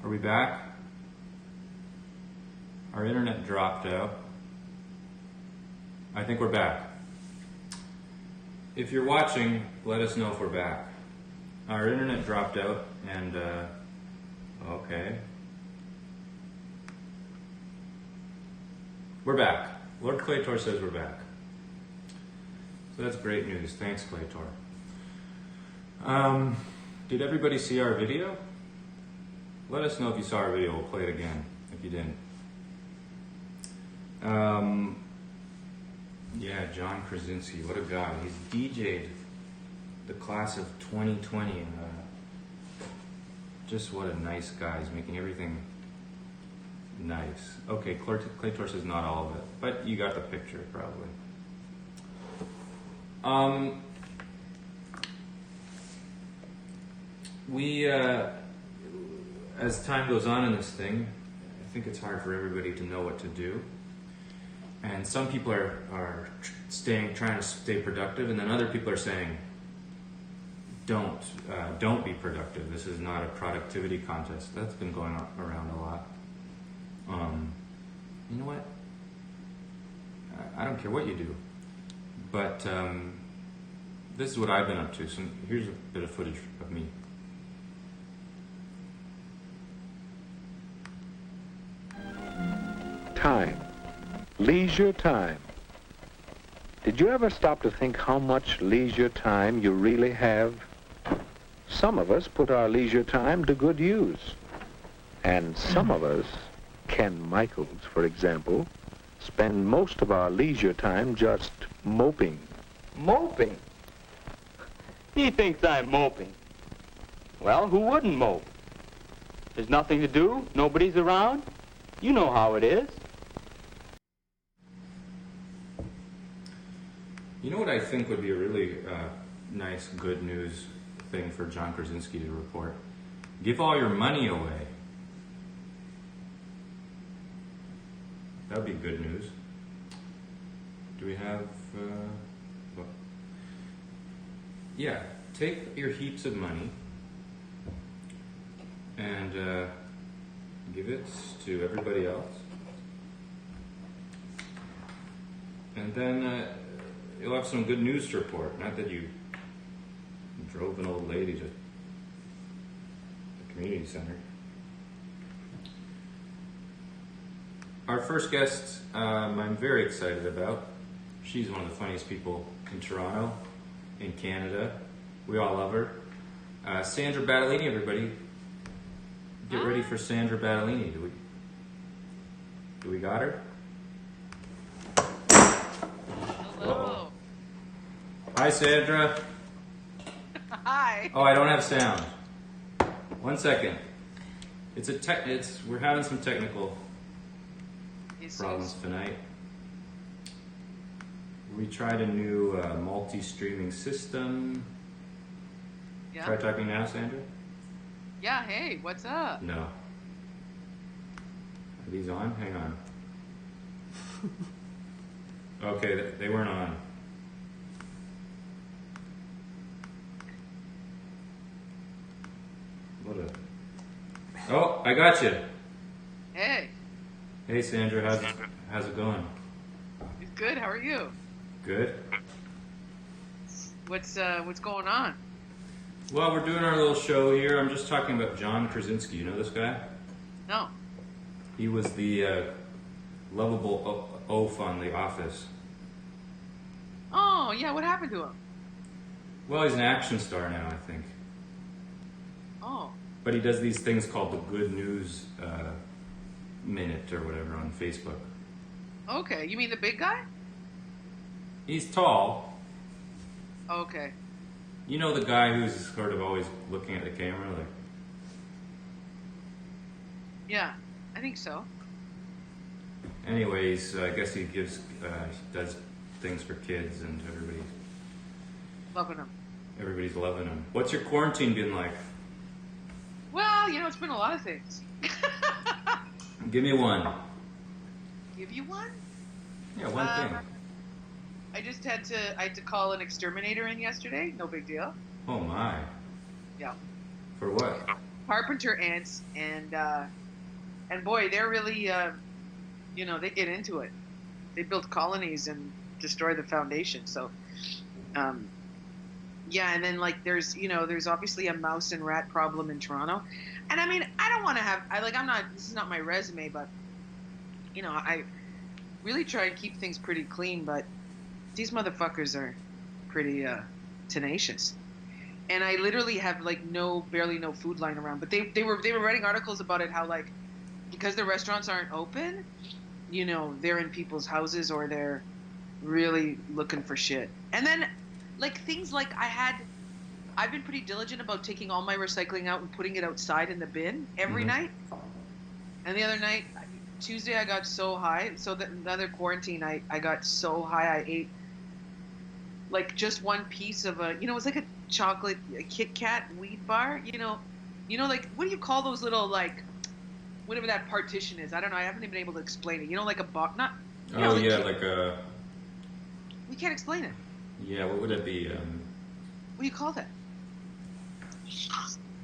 Are we back? Our internet dropped out. I think we're back. If you're watching, let us know if we're back. Our internet dropped out and, okay. We're back. Lord Claytor says we're back. So that's great news. Thanks, Claytor. Did everybody see our video? Let us know if you saw our video. We'll play it again if you didn't. Yeah, John Krasinski, what a guy. He's DJ'd the class of 2020. And, just what a nice guy. He's making everything nice. Okay, Claytor says not all of it, but you got the picture probably. As time goes on in this thing, I think it's hard for everybody to know what to do. And some people are trying to stay productive, and then other people are saying, don't be productive. This is not a productivity contest. That's been going around a lot. You know what? I don't care what you do, but this is what I've been up to. So here's a bit of footage of me. Time. Leisure time. Did you ever stop to think how much leisure time you really have? Some of us put our leisure time to good use. And some of us, Ken Michaels, for example, spend most of our leisure time just moping. Moping? He thinks I'm moping. Well, who wouldn't mope? There's nothing to do, nobody's around. You know how it is. You know what I think would be a really nice, good news thing for John Krasinski to report? Give all your money away. That would be good news. Do we have... what? Yeah, take your heaps of money and give it to everybody else. And then you'll have some good news to report. Not that you drove an old lady to the community center. Our first guest, I'm very excited about. She's one of the funniest people in Toronto, in Canada. We all love her. Sandra Battellini, everybody. Get ready for Sandra Battellini. Do we got her? Hello. Uh-oh. Hi, Sandra. Hi. Oh, I don't have sound. 1 second. We're having some technical problems tonight. We tried a new multi-streaming system. Yeah. Try talking now, Sandra? Yeah, hey, what's up? No. Are these on? Hang on. Okay, they weren't on. Oh, I got you. Hey. Hey, Sandra, how's it going? It's good, how are you? Good. What's going on? Well, we're doing our little show here. I'm just talking about John Krasinski. You know this guy? No. He was the lovable oaf on The Office. Oh, yeah, what happened to him? Well, he's an action star now, I think. Oh. But he does these things called the Good News Minute or whatever on Facebook. Okay, you mean the big guy? He's tall. Okay. You know the guy who's sort of always looking at the camera, like... Yeah, I think so. Anyways, I guess he does things for kids and Loving him. everybody's loving him. What's your quarantine been like? Well, it's been a lot of things. Give me one. Give you one? Yeah, one thing. I had to call an exterminator in yesterday. No big deal. Oh my. Yeah. For what? carpenter ants, and boy, they're really, they get into it. They build colonies and destroy the foundation. So, yeah, and then like there's obviously a mouse and rat problem in Toronto, and I mean I don't want to have I'm not, this is not my resume, but I really try and keep things pretty clean, but these motherfuckers are pretty tenacious. And I literally have like barely no food lying around. But they were writing articles about it, how like because the restaurants aren't open, they're in people's houses or they're really looking for shit. And then like things like I've been pretty diligent about taking all my recycling out and putting it outside in the bin every night. And the other night, Tuesday, I got so high. So that another quarantine, I got so high I ate like just one piece of it's like a Kit Kat weed bar. Like what do you call those little like whatever that partition is? I don't know. I haven't even been able to explain it. Like a box, not. Oh yeah, like a. We can't explain it. Yeah, what would it be? What do you call that?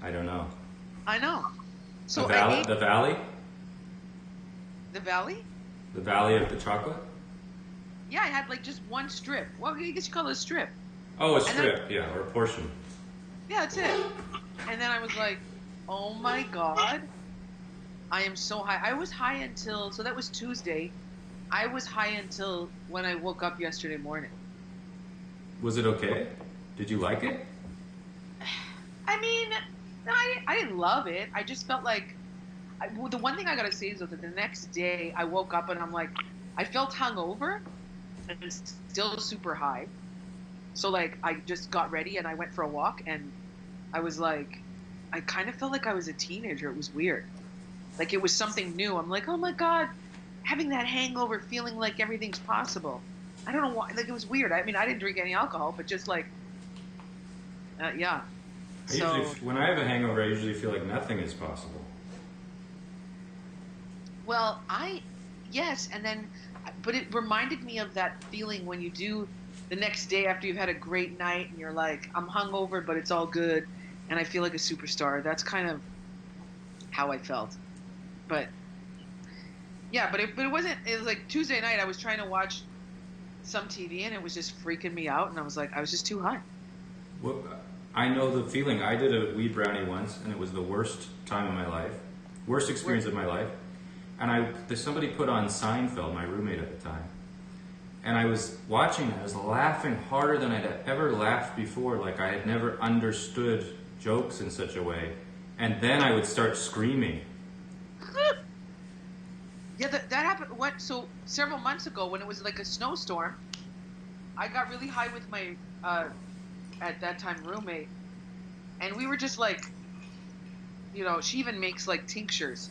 I don't know. I know. So the valley. The valley. The valley. The valley of the chocolate. Yeah, I had like just one strip. Well, I guess you call it a strip. Oh, a strip, yeah, or a portion. Yeah, that's it. And then I was like, oh my God, I am so high. I was high until, so that was Tuesday. I was high until when I woke up yesterday morning. Was it okay? Did you like it? I mean, no, I didn't love it. I just felt like, the one thing I gotta say is that the next day I woke up and I'm like, I felt hungover and still super high. So like I just got ready and I went for a walk and I was like, I kind of felt like I was a teenager. It was weird. Like it was something new. I'm like, oh my God, having that hangover, feeling like everything's possible. I don't know why. Like it was weird. I mean, I didn't drink any alcohol, but just like, yeah. When I have a hangover, I usually feel like nothing is possible. Well, yes, and then, but it reminded me of that feeling when you do the next day after you've had a great night and you're like, I'm hungover, but it's all good, and I feel like a superstar. That's kind of how I felt. But yeah, but it wasn't. It was like Tuesday night. I was trying to watch some TV and it was just freaking me out, and I was like, I was just too high. Well, I know the feeling. I did a weed brownie once, and it was the worst time of my life, worst experience of my life. And somebody put on Seinfeld, my roommate at the time. And I was watching it. I was laughing harder than I'd ever laughed before. Like I had never understood jokes in such a way. And then I would start screaming. Yeah, that happened. So several months ago, when it was like a snowstorm, I got really high with my at that time roommate, and we were just like, she even makes like tinctures.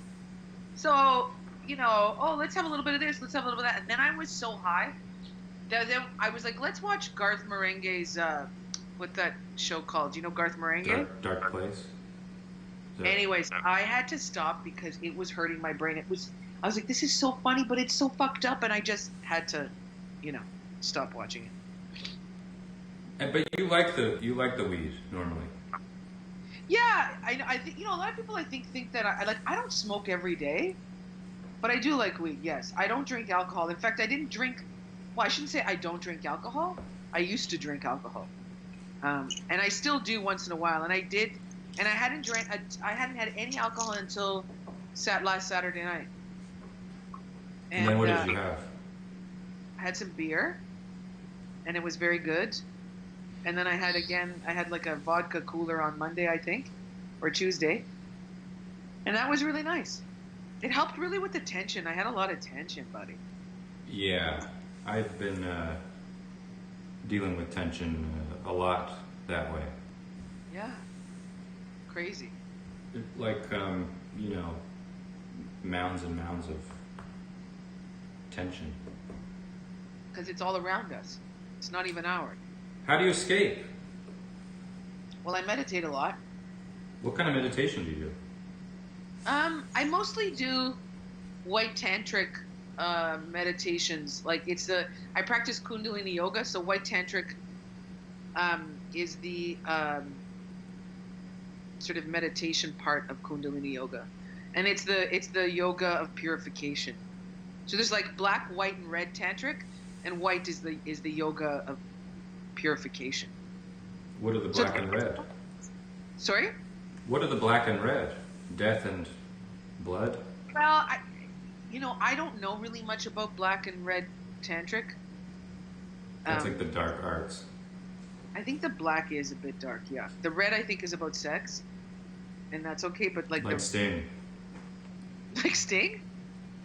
So, oh, let's have a little bit of this, let's have a little bit of that. And then I was so high that then I was like, let's watch Garth Marenghi's, what's that show called? Do you know Garth Marenghi? Dark Place. Anyways, I had to stop because it was hurting my brain. I was like, this is so funny, but it's so fucked up. And I just had to, stop watching it. But you like the weed normally. Yeah, I think a lot of people I think that I don't smoke every day, but I do like weed. Yes, I don't drink alcohol. In fact, I didn't drink. Well, I shouldn't say I don't drink alcohol. I used to drink alcohol, and I still do once in a while. And I did, and I hadn't had any alcohol until last Saturday night. And then what did you have? I had some beer, and it was very good. And then I had like a vodka cooler on Monday, I think, or Tuesday. And that was really nice. It helped really with the tension. I had a lot of tension, buddy. Yeah, I've been dealing with tension a lot that way. Yeah. Crazy. Like, mounds and mounds of tension. Because it's all around us. It's not even ours. How do you escape? Well, I meditate a lot. What kind of meditation do you do? I mostly do white tantric meditations. Like I practice Kundalini yoga, so white tantric is the sort of meditation part of Kundalini yoga, and it's the yoga of purification. So there's like black, white, and red tantric, and white is the yoga of purification. What are the black and red? Sorry? What are the black and red? Death and blood? Well, I don't know really much about black and red tantric. That's like the dark arts. I think the black is a bit dark, yeah. The red, I think, is about sex, and that's okay. But like Sting. like Sting,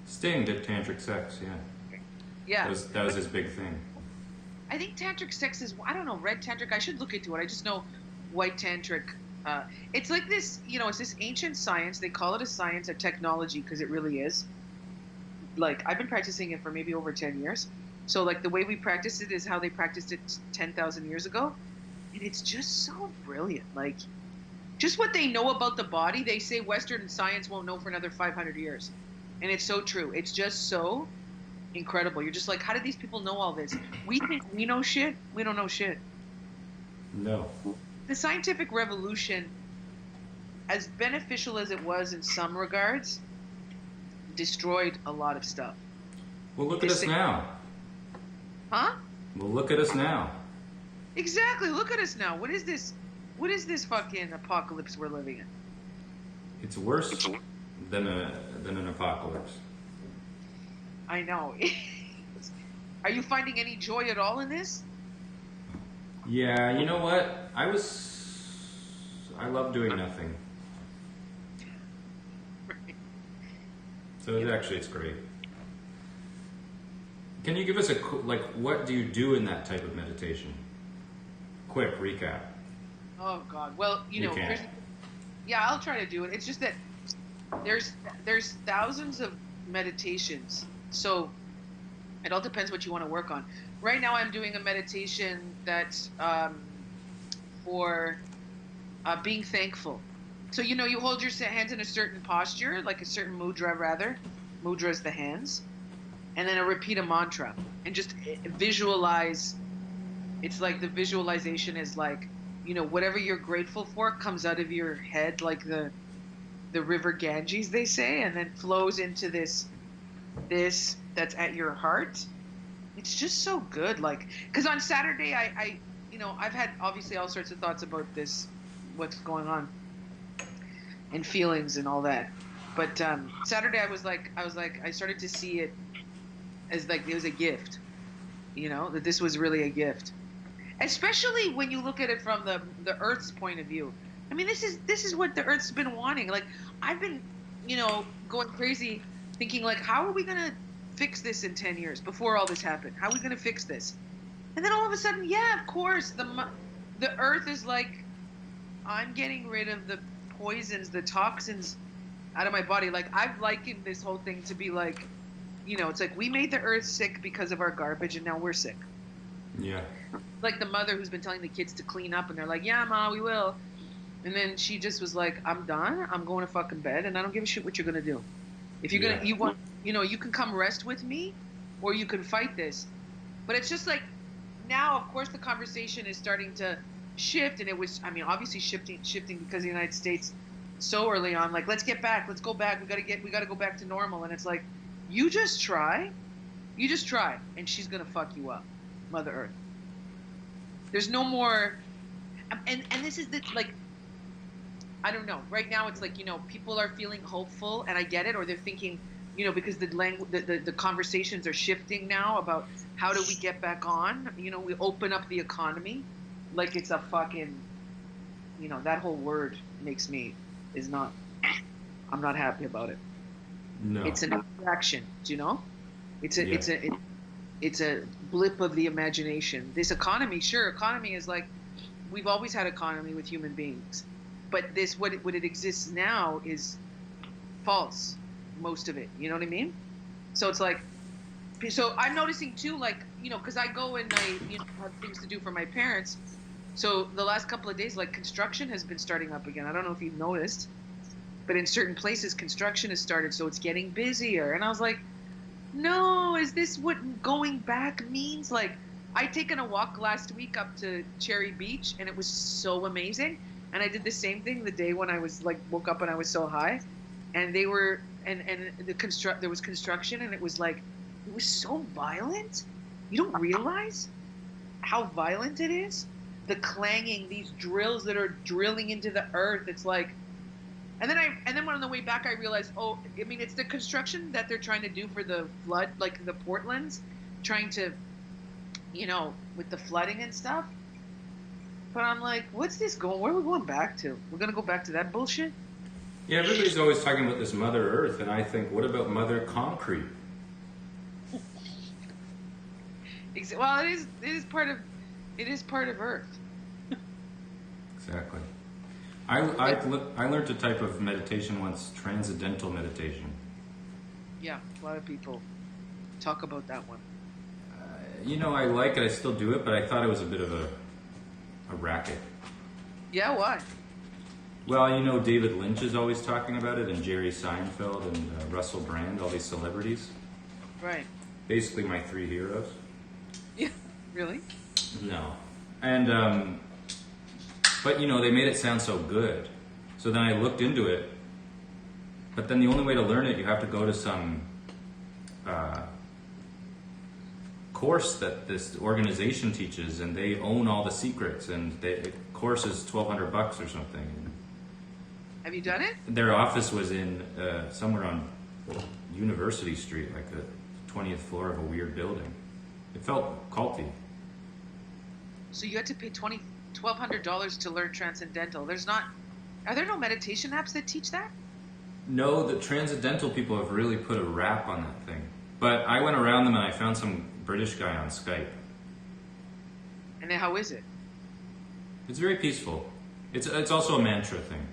Sting did tantric sex, yeah. yeah. That was his big thing. I think tantric sex is, I don't know, red tantric. I should look into it. I just know white tantric. It's like this, it's this ancient science. They call it a science, a technology, because it really is. Like, I've been practicing it for maybe over 10 years. So, like, the way we practice it is how they practiced it 10,000 years ago. And it's just so brilliant. Like, just what they know about the body, they say Western science won't know for another 500 years. And it's so true. It's just so incredible. You're just like, how did these people know all this? We think we know shit. We don't know shit. No. The scientific revolution, as beneficial as it was in some regards, destroyed a lot of stuff. Well, look at us now. Huh? Well, look at us now. Exactly. Look at us now. What is this? What is this fucking apocalypse we're living in? It's worse than an apocalypse. I know. Are you finding any joy at all in this? Yeah, you know what? I love doing nothing. So it's great. Can you give us what do you do in that type of meditation? Quick recap. Oh God. Well, You can't. yeah, I'll try to do it. It's just that there's thousands of meditations, so it all depends what you want to work on. Right now, I'm doing a meditation that's for being thankful. So you hold your hands in a certain posture, like a certain mudra, rather. Mudra is the hands, and then repeat a mantra and just visualize. It's like the visualization is like, whatever you're grateful for comes out of your head, like the river Ganges, they say, and then flows into this that's at your heart. It's just so good. Like, because on Saturday, I've had obviously all sorts of thoughts about this, what's going on, and feelings and all that. But Saturday, I started to see it as like it was a gift, that this was really a gift. Especially when you look at it from the Earth's point of view. I mean, this is what the Earth's been wanting. Like, I've been, going crazy, thinking like, how are we gonna fix this in 10 years before all this happened? How are we gonna fix this? And then all of a sudden, yeah, of course, the Earth is like, I'm getting rid of the poisons, the toxins out of my body. Like, I've likened this whole thing to be like, it's like we made the Earth sick because of our garbage, and now we're sick. Yeah. Like the mother who's been telling the kids to clean up, and they're like, yeah, Ma, we will. And then she just was like, I'm done. I'm going to fucking bed, and I don't give a shit what you're going to do. If you're going to, you can come rest with me, or you can fight this. But it's just like, now, of course, the conversation is starting to shift, and it was, obviously shifting because of the United States so early on. Like, let's go back. We got to go back to normal. And it's like, you just try, and she's going to fuck you up, Mother Earth. There's no more, and this is like, I don't know. Right now, it's like, people are feeling hopeful, and I get it, or they're thinking, because the conversations are shifting now about how do we get back on. We open up the economy, like it's a fucking, that whole word I'm not happy about it. No. It's an abstraction, It's a blip of the imagination. This economy is like, we've always had economy with human beings, but what it exists now is false, most of it. You know what I mean? So it's like, so I'm noticing too, like, because I go and I have things to do for my parents. So the last couple of days, like, construction has been starting up again. I don't know if you've noticed, but in certain places, construction has started, so it's getting busier. And I was like, no, is this what going back means? Like, I taken a walk last week up to Cherry Beach, and it was so amazing. And I did the same thing the day when I was like woke up and I was so high, and they were and there was construction, and it was like it was so violent. You don't realize how violent it is. The clanging, these drills that are drilling into the earth. It's like, and then when on the way back I realized, oh, I mean, it's the construction that they're trying to do for the flood, like the Portlands, trying to, with the flooding and stuff. But I'm like, what's this going? Where are we going back to? We're gonna go back to that bullshit? Yeah, everybody's always talking about this Mother Earth, and I think, what about Mother Concrete? Well, it is part of Earth. Exactly. I learned a type of meditation once, transcendental meditation. Yeah, a lot of people talk about that one. I like it. I still do it, but I thought it was a bit of a racket. Yeah, why? Well, David Lynch is always talking about it, and Jerry Seinfeld and Russell Brand, all these celebrities. Right. Basically, my three heroes. Yeah. Really? No. And, but they made it sound so good. So then I looked into it. But then the only way to learn it, you have to go to some course that this organization teaches, and they own all the secrets, and the course is $1,200 or something. Have you done it? Their office was in somewhere on University Street, like the 20th floor of a weird building. It felt culty. So you had to pay $1,200 to learn Transcendental. Are there no meditation apps that teach that? No, the Transcendental people have really put a rap on that thing. But I went around them and I found some British guy on Skype. And then how is it? It's very peaceful. It's also a mantra thing.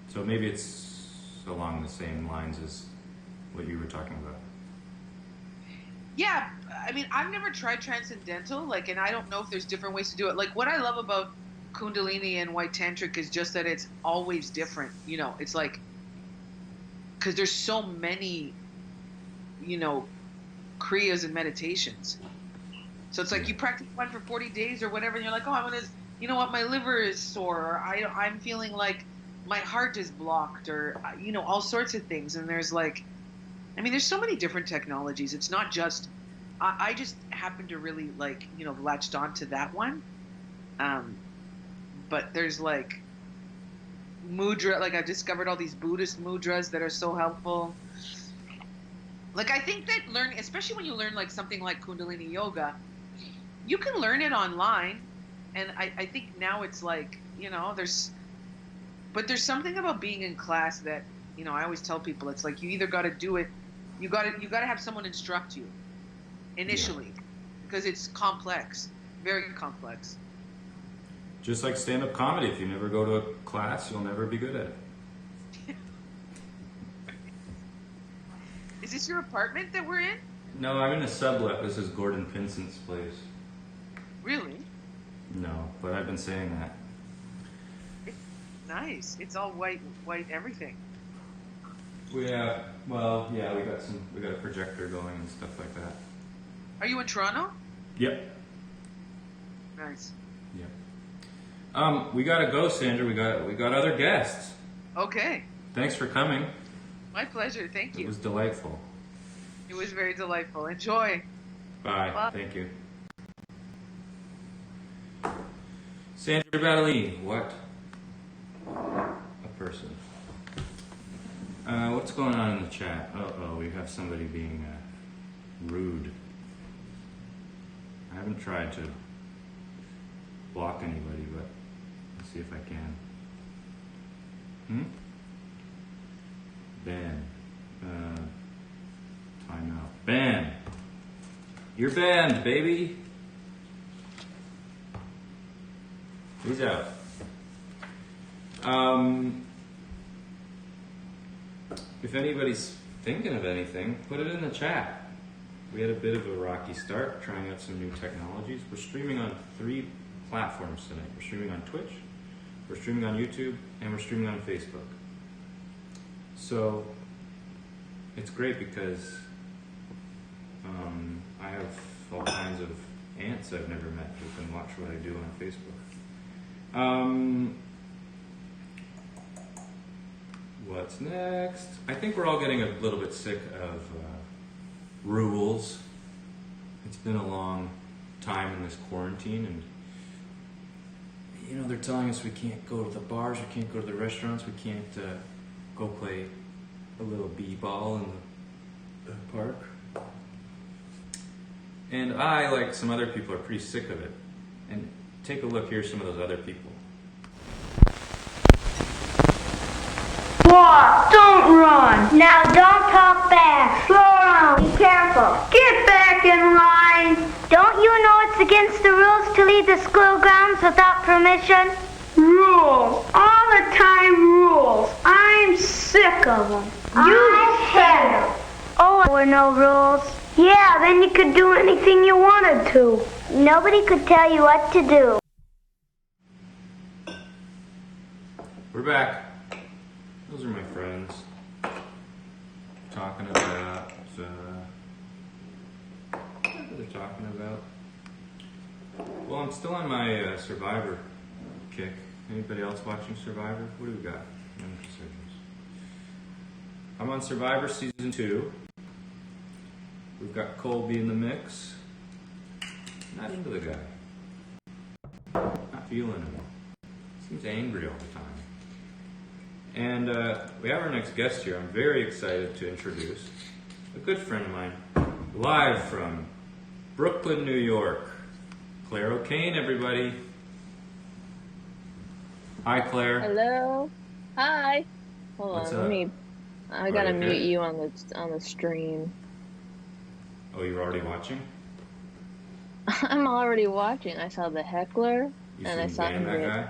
So maybe it's along the same lines as what you were talking about. Yeah, I mean, I've never tried Transcendental, and I don't know if there's different ways to do it. Like, what I love about Kundalini and White Tantric is just that it's always different. It's like, because there's so many, kriyas and meditations. So it's like you practice one for 40 days or whatever, and you're like, oh, I'm gonna, my liver is sore, or I'm feeling like my heart is blocked, or, all sorts of things. And there's there's so many different technologies. It's not just, I just happen to really latched onto that one. But there's mudra, I've discovered all these Buddhist mudras that are so helpful. I think that especially when you learn something like Kundalini Yoga, you can learn it online. And I think now it's there's something about being in class that, I always tell people, it's you either got to do it, you got to have someone instruct you initially, because it's complex, very complex. Just like stand-up comedy, if you never go to a class, you'll never be good at it. Is this your apartment that we're in? No, I'm in a sublet. This is Gordon Pinsent's place. Really? No, but I've been saying that. It's nice. It's all white everything. We got a projector going and stuff like that. Are you in Toronto? Yep. Nice. Yep. We gotta go, Sandra. We got other guests. Okay. Thanks for coming. My pleasure. Thank you. It was delightful. It was very delightful. Enjoy. Bye. Bye. Thank you. Sandra Battaglia, what a person. What's going on in the chat? Uh-oh, we have somebody being rude. I haven't tried to block anybody, but let's see if I can. Ban. Time out. Ban. You're banned, baby. He's out. If anybody's thinking of anything, put it in the chat. We had a bit of a rocky start trying out some new technologies. We're streaming on 3 platforms tonight. We're streaming on Twitch, we're streaming on YouTube, and we're streaming on Facebook. So it's great because I have all kinds of aunts I've never met who can watch what I do on Facebook. What's next? I think we're all getting a little bit sick of rules. It's been a long time in this quarantine, and you know, they're telling us we can't go to the bars, we can't go to the restaurants, we can't go play a little b-ball in the park. And I, like some other people, are pretty sick of it. And take a look, here's some of those other people. Walk, don't run. Now don't talk fast. Slow down. Be careful. Get back in line. Don't you know it's against the rules to leave the school grounds without permission? Rules. All the time rules. I'm sick of them. You said them. Oh, there were no rules. Yeah, then you could do anything you wanted to. Nobody could tell you what to do. We're back. Those are my friends. Talking about, what are they talking about? Well, I'm still on my Survivor kick. Anybody else watching Survivor? What do we got? I'm on Survivor Season 2. We've got Colby in the mix. Not into the guy. Not feeling him. Seems angry all the time. And we have our next guest here. I'm very excited to introduce a good friend of mine, live from Brooklyn, New York. Claire O'Kane, everybody. Hi, Claire. Hello. Hi. Hold What's on. up? I gotta Okay. mute you on the stream. Oh, you're already watching? I'm already watching. I saw the heckler, You and I seen saw Dan, that guy?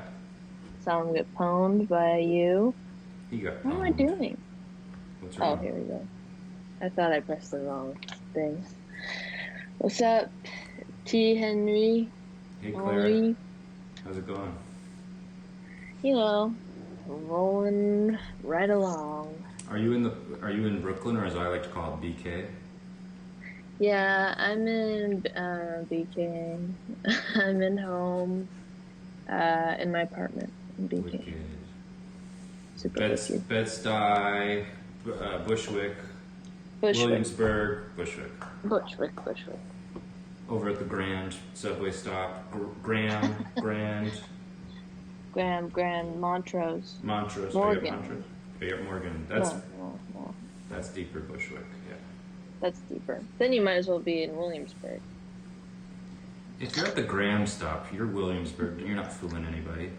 saw him get pwned by you. He got What am I pwned. doing? What's Oh, wrong? here we go. I thought I pressed the wrong thing. What's up, T. Henry? Hey, Claire. Henry? How's it going? You know, rolling right along. Are you in Brooklyn, or as I like to call it, BK? Yeah, I'm in BK. I'm in home, in my apartment in BK. Wicked. Super wicked. Bed-Stuy, Bushwick, Bushwick. Williamsburg, Bushwick. Bushwick. Over at the Grand subway stop, Grand, Grand, Montrose. Montrose. Morgan. Montrose. Morgan. No. That's deeper Bushwick. Yeah. That's deeper. Then you might as well be in Williamsburg. If you're at the Grand stop, you're Williamsburg. You're not fooling anybody.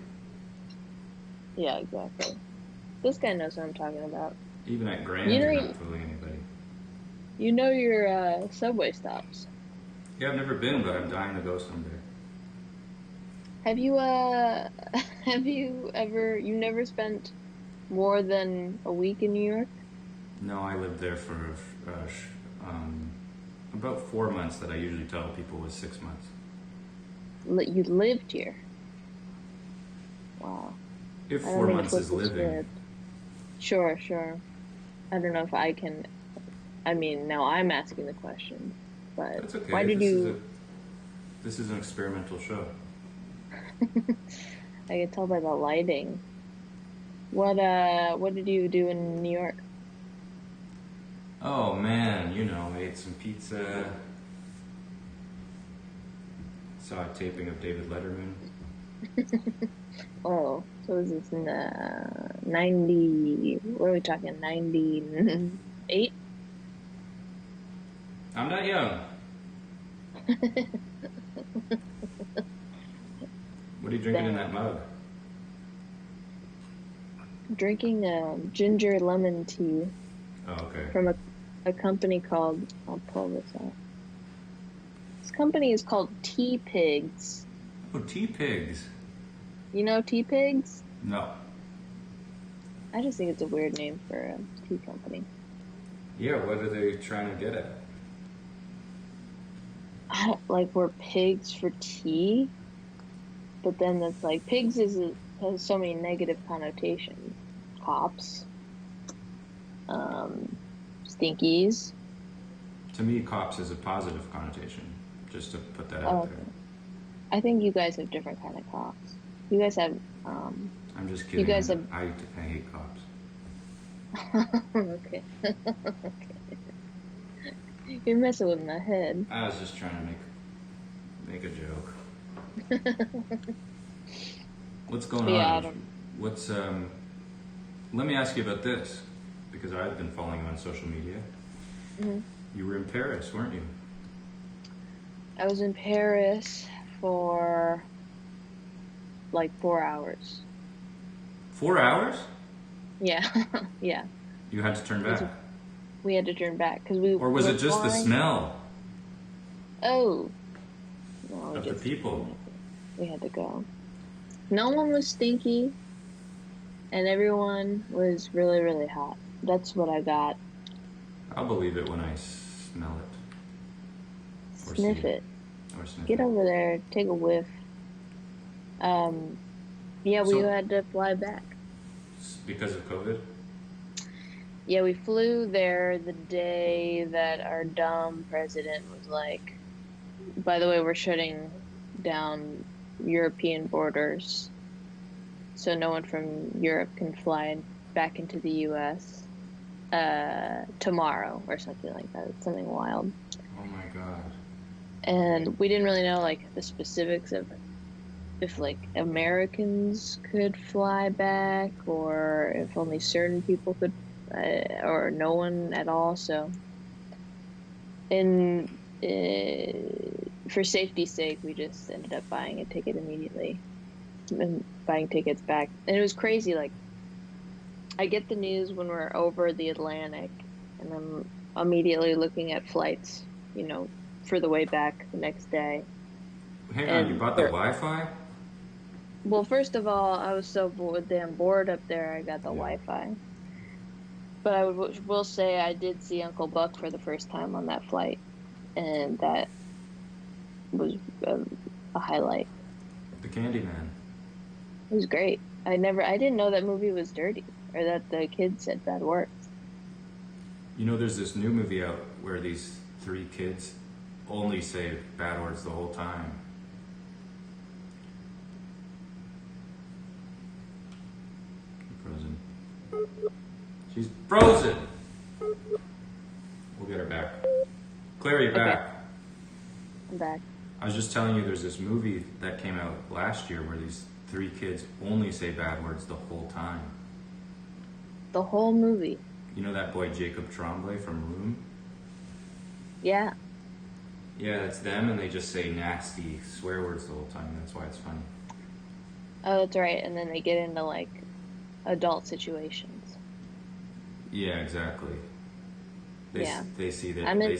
Yeah, exactly. This guy knows what I'm talking about. Even at Grand, You know you're you- not fooling anybody. You know your subway stops. Yeah, I've never been, but I'm dying to go someday. Have you you never spent more than a week in New York? No, I lived there for about 4 months. That I usually tell people was 6 months. You lived here. Wow. If I don't 4 mean to months flip is the living, script. Sure. I don't know if I can. I mean, now I'm asking the question, but that's okay. why did This is an experimental show. I can tell by the lighting. What did you do in New York? Oh man, I ate some pizza. Saw a taping of David Letterman. Oh, so is this in 90? What are we talking? 98? I'm not young. What are you drinking in that mug? Drinking ginger lemon tea Oh, okay. from a company called. I'll pull this up. This company is called Tea Pigs. Oh, tea pigs. You know Tea Pigs? No. I just think it's a weird name for a tea company. Yeah, what are they trying to get at? I don't, like we're pigs for tea, but then that's like pigs has so many negative connotations. Cops, stinkies. To me, cops is a positive connotation. Just to put that Oh, out okay. there. I think you guys have different kind of cops. You guys have I'm just kidding. guys have- I hate cops. Okay. You're messing with my head. I was just trying to make a joke. What's going Yeah, I on? don't. What's Let me ask you about this, because I've been following you on social media. Mhm. You were in Paris, weren't you? I was in Paris for like 4 hours. 4 hours? Yeah, yeah. You had to turn Was back, We had to turn back because we. or was were it just the flying- smell Oh. No, we of the just people? we had to go. No one was stinky, and everyone was really, really hot. That's what I got. I'll believe it when I smell it Or Sniff see it. or sniff Get it. over there. Take a whiff. Yeah, we So- had to fly back. Because of COVID. Yeah, we flew there the day that our dumb president was like, by the way, we're shutting down European borders so no one from Europe can fly back into the US tomorrow or something like that. It's something wild. Oh my god. And we didn't really know like the specifics of if like Americans could fly back or if only certain people could or no one at all. So in for safety's sake, we just ended up buying a ticket immediately and buying tickets back. And it was crazy. Like, I get the news when we're over the Atlantic, and I'm immediately looking at flights, for the way back the next day. Hang on, you And bought the for- Wi-Fi? Well, first of all, I was so damn bored up there, I got the Yeah. Wi-Fi. But I will say I did see Uncle Buck for the first time on that flight, and that was a highlight. The Candyman. It was great. I didn't know that movie was dirty, or that the kids said bad words. You know, there's this new movie out where these 3 kids only say bad words the whole time. Frozen. She's frozen! We'll get her back. Claire, you back? I'm back. I was just telling you there's this movie that came out last year where these 3 kids only say bad words the whole time. The whole movie. You know that boy Jacob Tremblay from Room? Yeah. Yeah, it's them, and they just say nasty swear words the whole time. That's why it's funny. Oh, that's right. And then they get into like adult situations. Yeah, exactly. They, Yeah. they see that I'm in.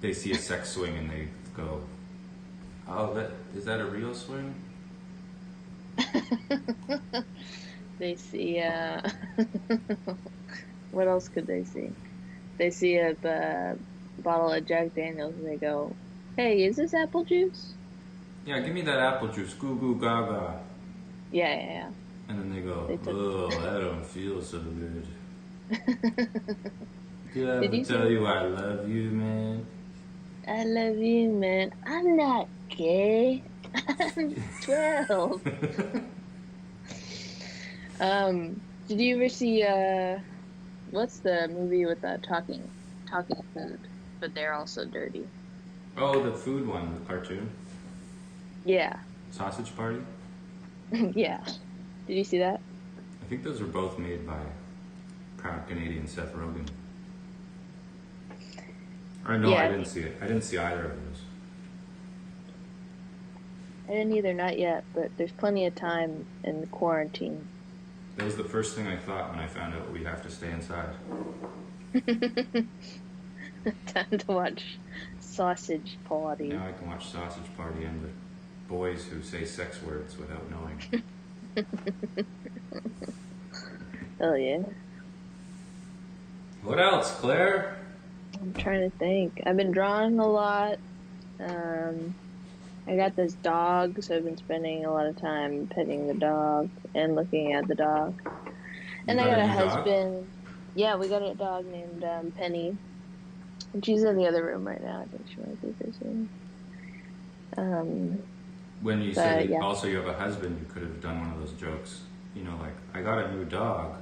they see a sex swing and they go, "Oh, is that a real swing?" They see. What else could they see? They see a bottle of Jack Daniels and they go, "Hey, is this apple juice?" Yeah, give me that apple juice, goo goo gaga. Yeah. And then they go, They took- "Oh, I don't feel so good." Did I Did ever you tell see- you I love you, man? I love you, man. I'm not gay. I'm 12. Did you ever see what's the movie with the talking food, but they're also dirty? Oh, the food one, the cartoon, Yeah. Sausage Party. Yeah. Did you see that? I think those were both made by proud Canadian Seth Rogen. Or no, Yeah. I didn't see it. I didn't see either of those. I didn't either, not yet, but there's plenty of time in the quarantine. That was the first thing I thought when I found out we have to stay inside. Time to watch Sausage Party. Now I can watch Sausage Party and the boys who say sex words without knowing. Oh yeah. What else, Claire? I'm trying to think. I've been drawing a lot. I got this dog, so I've been spending a lot of time petting the dog and looking at the dog. And You I got got a a new dog? husband. Yeah, we got a dog named Penny. And she's in the other room right now. I think she might be there soon. When you But, said yeah. also you have a husband, you could have done one of those jokes. You know, like, I got a new dog.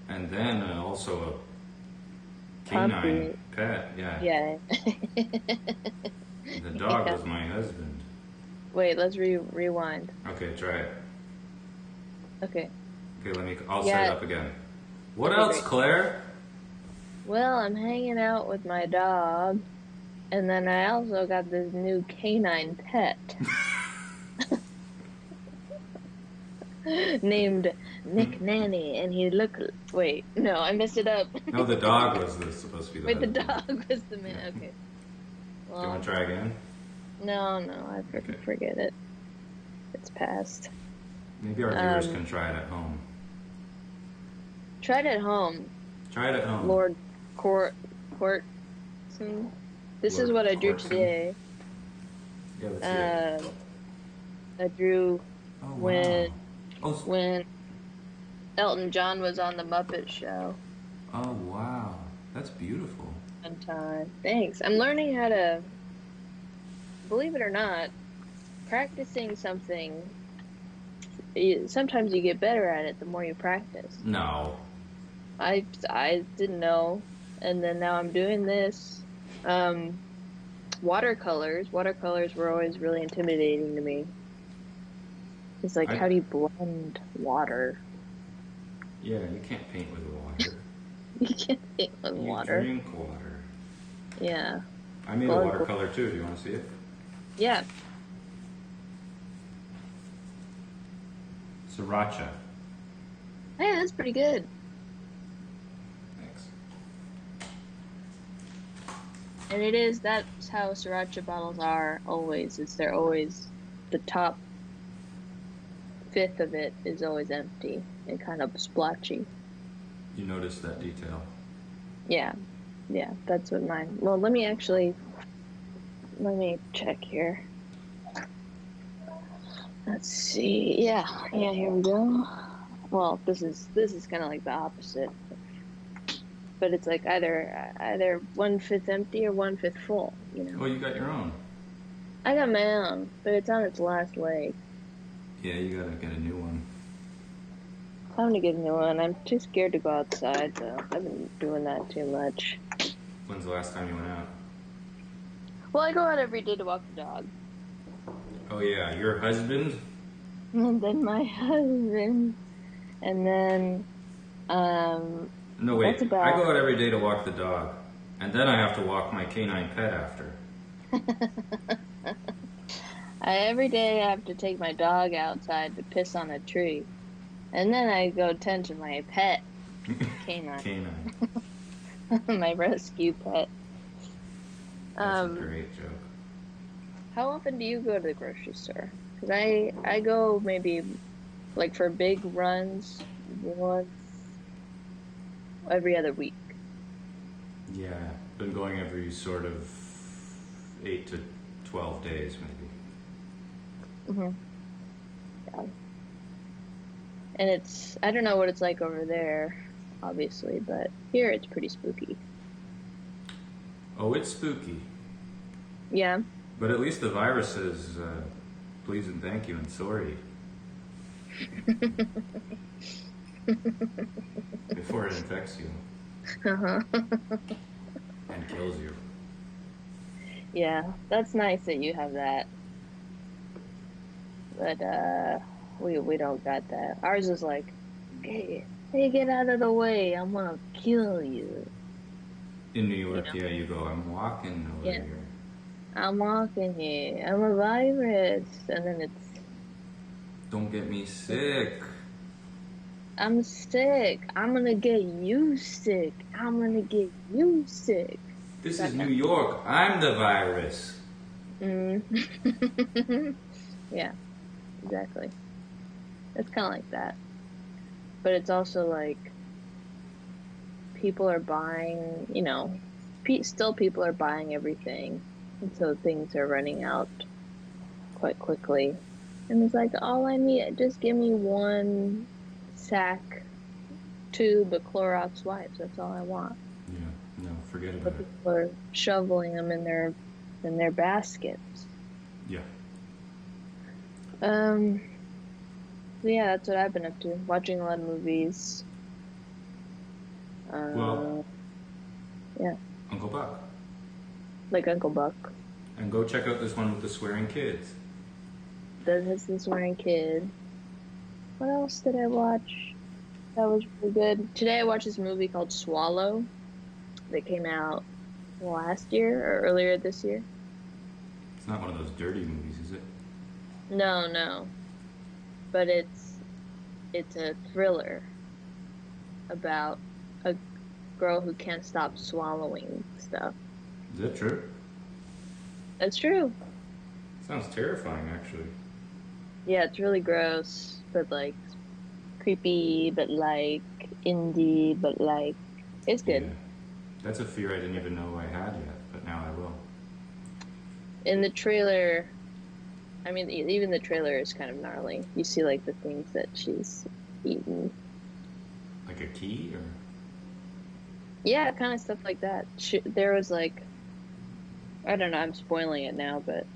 And then also a Puppy. canine pet. Yeah. Yeah. The dog was my husband. Wait, let's rewind. Okay, try it. Okay. Okay, I'll Yeah. set it up again. What Okay, else, great. Claire? Well, I'm hanging out with my dog, and then I also got this new canine pet named Nick Nanny, and he looked. Wait, no, I messed it up. No, the dog was supposed to be the Wait, the husband. dog was the man. Yeah. Okay. Do you Well, want to try again? no, I Okay. forget it. It's past. Maybe our viewers Um, can try it at home. Tried at home, Try it at home. Lord Courtson. This is Lord what I drew Courtson. today. Yeah, let's see it. I drew Oh, when- wow. Oh, when Elton John was on the Muppet Show oh, wow. That's beautiful. one time. Thanks. I'm learning how to, believe it or not, practicing something. Sometimes you get better at it the more you practice. No. I didn't know, and then now I'm doing this. Watercolors were always really intimidating to me. It's like, how do you blend water? Yeah, you can't paint with water. You can't paint with You water. drink water. Yeah. I made a Well, watercolor too. Do you want to see it? Yeah. Sriracha. Hey, that's pretty good. Thanks. And that's how sriracha bottles are always. They're always, the top fifth of it is always empty and kind of splotchy. You noticed that detail. Yeah, that's what mine. Well, let me check here. Let's see. Yeah, here we go. Well, this is kind of like the opposite, but it's like either 1/5 empty or 1/5 full. You know. Well, you got your own. I got my own, but it's on its last leg. Yeah, you gotta get a new one. Time to get a new one. I'm too scared to go outside, so I've been doing that too much. When's the last time you went out? Well, I go out every day to walk the dog. Oh yeah, your husband? And then my husband. And then, No, wait. That's about- I go out every day to walk the dog, and then I have to walk my canine pet after. every day I have to take my dog outside to piss on a tree. And then I go tend to my pet, canine, Canine. my rescue pet. That's a great joke. How often do you go to the grocery store? Because I go maybe, like for big runs, once every other week. Yeah, been going every sort of 8 to 12 days, maybe. Mm-hmm. Yeah. And I don't know what it's like over there, obviously, but here it's pretty spooky. Oh, it's spooky. Yeah. But at least the virus says, please and thank you and sorry. Before it infects you Uh-huh. and kills you. Yeah, that's nice that you have that. But we don't got that. Ours is like, hey, get out of the way, I'm gonna kill you. In New York, You know? yeah, you go, I'm walking over Yeah. here. I'm walking here. I'm a virus. And then it's, Don't get me sick. I'm sick. I'm gonna get you sick. I'm gonna get you sick. This is New York. I'm the virus. Mm. Yeah, exactly. It's kind of like that. But it's also like people are buying, still people are buying everything. And so things are running out quite quickly. And it's like, all I need, just give me one sack tube of Clorox wipes. That's all I want. Yeah, no, forget But about it. people are shoveling them in their baskets. Yeah. So yeah, that's what I've been up to. Watching a lot of movies. Well, yeah, Uncle Buck. like Uncle Buck. And go check out this one with the swearing kids. That has this wearing kid. What else did I watch? That was really good. Today I watched this movie called Swallow that came out last year or earlier this year. It's not one of those dirty movies, is it? No. But it's a thriller about a girl who can't stop swallowing stuff. Is that true? That's true. Sounds terrifying, actually. Yeah, it's really gross, but like creepy, but like indie, but like it's good. Yeah. That's a fear I didn't even know I had yet, but now I will. In the trailer, I mean, even the trailer is kind of gnarly. You see like the things that she's eaten. Like a key, or? Yeah, kind of stuff like that. There was like, I don't know, I'm spoiling it now, but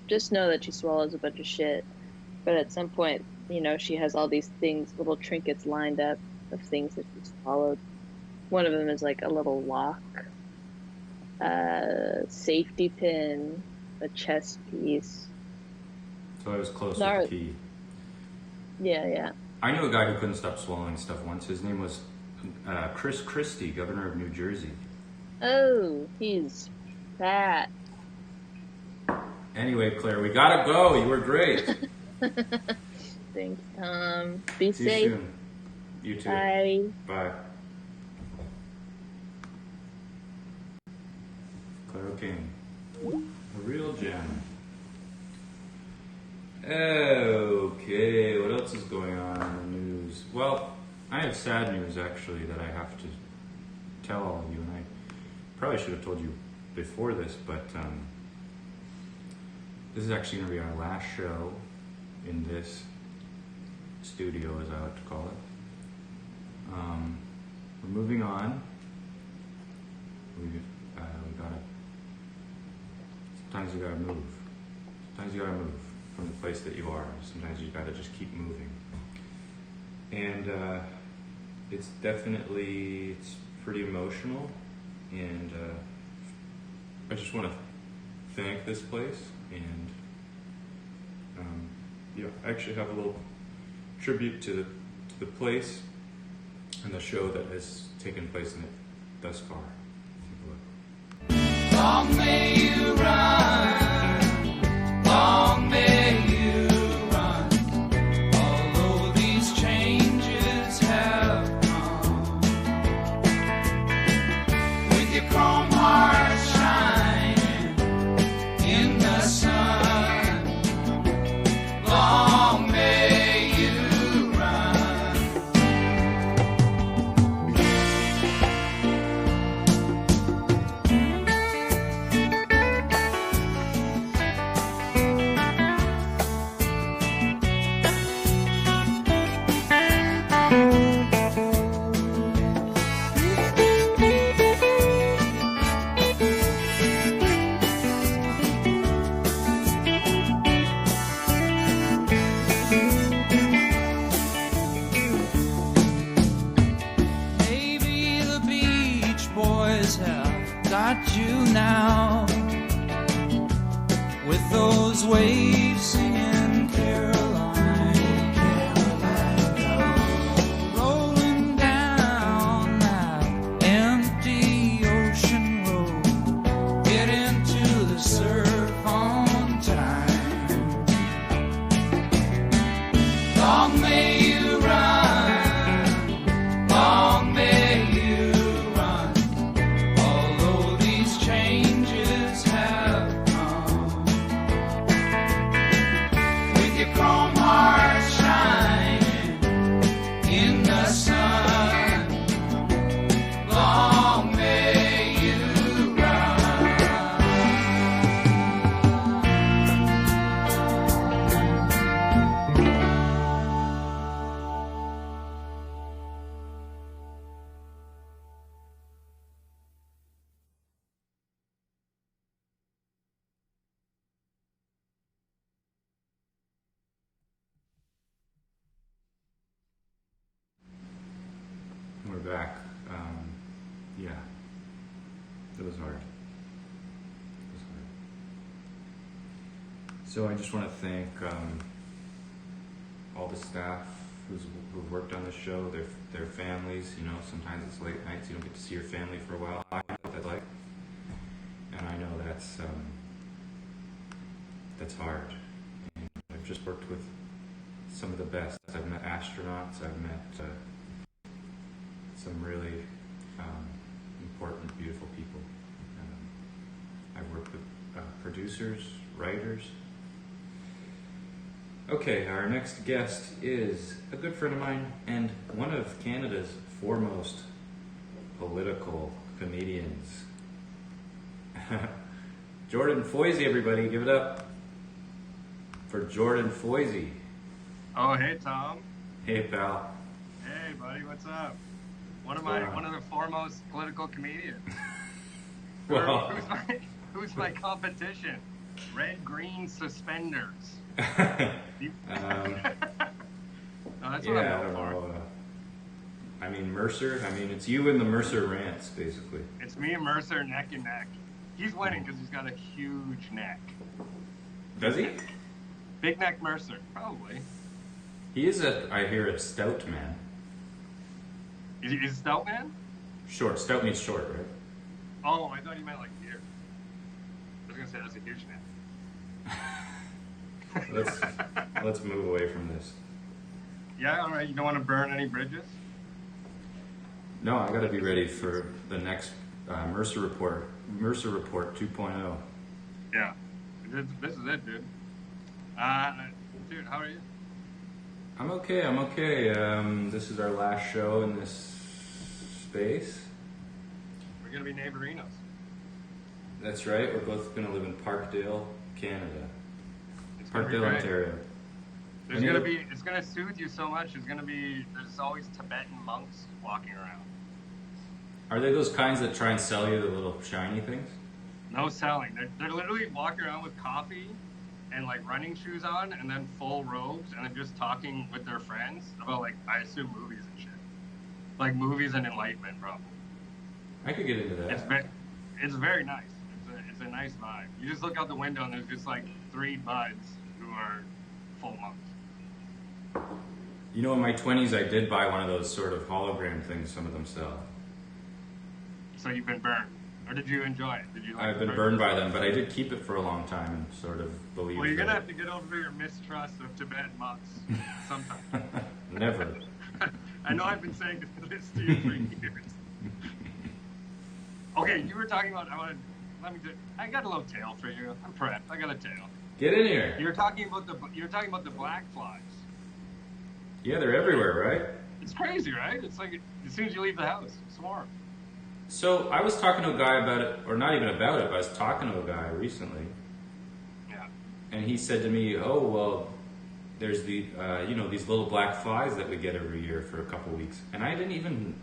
just know that she swallows a bunch of shit. But at some point, you know, she has all these things, little trinkets lined up of things that she swallowed. One of them is like a little lock, a safety pin, a chess piece. So I was close Nar- with the key. Yeah. I knew a guy who couldn't stop swallowing stuff once. His name was Chris Christie, governor of New Jersey. Oh, he's fat. Anyway, Claire, we gotta go. You were great. Thanks, Tom. Be See you safe. soon. You too. Bye. Bye. Claire King. A real gem. Okay, what else is going on in the news? Well, I have sad news actually that I have to tell all of you, and I probably should have told you before this, but this is actually going to be our last show in this studio, as I like to call it. We're moving on. We gotta. Sometimes you gotta move. Sometimes you gotta move from the place that you are. Sometimes you gotta just keep moving. And it's pretty emotional. And I just want to thank this place. And I actually have a little tribute to the place and the show that has taken place in it thus far. Take a look. Long may you run, long may you run, although these changes have come. With your chrome heart shining in the sun, long may you run. Maybe the Beach Boys have got you now, with those waves singing Caroline, Caroline, rolling down that empty ocean road, get into the surf on time. Long may you run, long may you run, although these changes have come. With your chrome heart shining in the sun, long may you run. We're back. yeah, it was hard. It was hard. So I just want to thank all the staff who've worked on the show, their families. You know, sometimes it's late nights, you don't get to see your family for a while. I'd like, and I know that's hard. And I've just worked with some of the best. I've met astronauts. I've met some really important, beautiful people. I've worked with producers, writers. Okay, our next guest is a good friend of mine and one of Canada's foremost political comedians. Jordan Foisey, everybody, give it up for Jordan Foisey. Oh, hey, Tom. Hey, pal. Hey, buddy, what's up? One of the foremost political comedians. Well, Who's my competition? Red Green Suspenders. no, that's what yeah, I I'm don't known for. know. I mean, Mercer. I mean, it's you and the Mercer rants, basically. It's me and Mercer neck and neck. He's winning because he's got a huge neck. Does he? Big neck Mercer, probably. He is I hear, a stout man. Is he a stout man? Short. Stout means short, right? Oh, I thought you meant like beer. I was gonna say that's a huge neck. Let's move away from this. Yeah, all right. You don't want to burn any bridges? No, I got to be ready for the next Mercer Report 2.0. Yeah. This is it, dude. Dude, how are you? I'm okay. This is our last show in this space. We're gonna be neighborinos. That's right. We're both going to live in Parkdale, Canada. It's gonna be Parkdale, great. Ontario. It's gonna soothe you so much. There's always Tibetan monks walking around. Are they those kinds that try and sell you the little shiny things? No selling. They're literally walking around with coffee and like running shoes on and then full robes and then just talking with their friends about like, I assume movies and shit. Like movies and enlightenment, probably. I could get into that. It's very nice. It's a nice vibe. You just look out the window and there's just like 3 buds who are full monks. You know, in my 20s, I did buy one of those sort of hologram things some of them sell. So you've been burned. Or did you enjoy it? Did you like I've been burned by them, but I did keep it for a long time and sort of believe. Well, you're that- gonna have to get over your mistrust of Tibetan monks sometime. Never. I know I've been saying this to you for years. Okay, you were talking about. I got a little tale for you. I'm prepped. I got a tale. Get in here. You're talking about the black flies. Yeah, they're everywhere, right? It's crazy, right? It's like as soon as you leave the house, swarm. So I was talking to a guy about it, or not even about it, but I was talking to a guy recently, Yeah. and he said to me, "Oh, well, there's these little black flies that we get every year for a couple weeks," and I didn't even.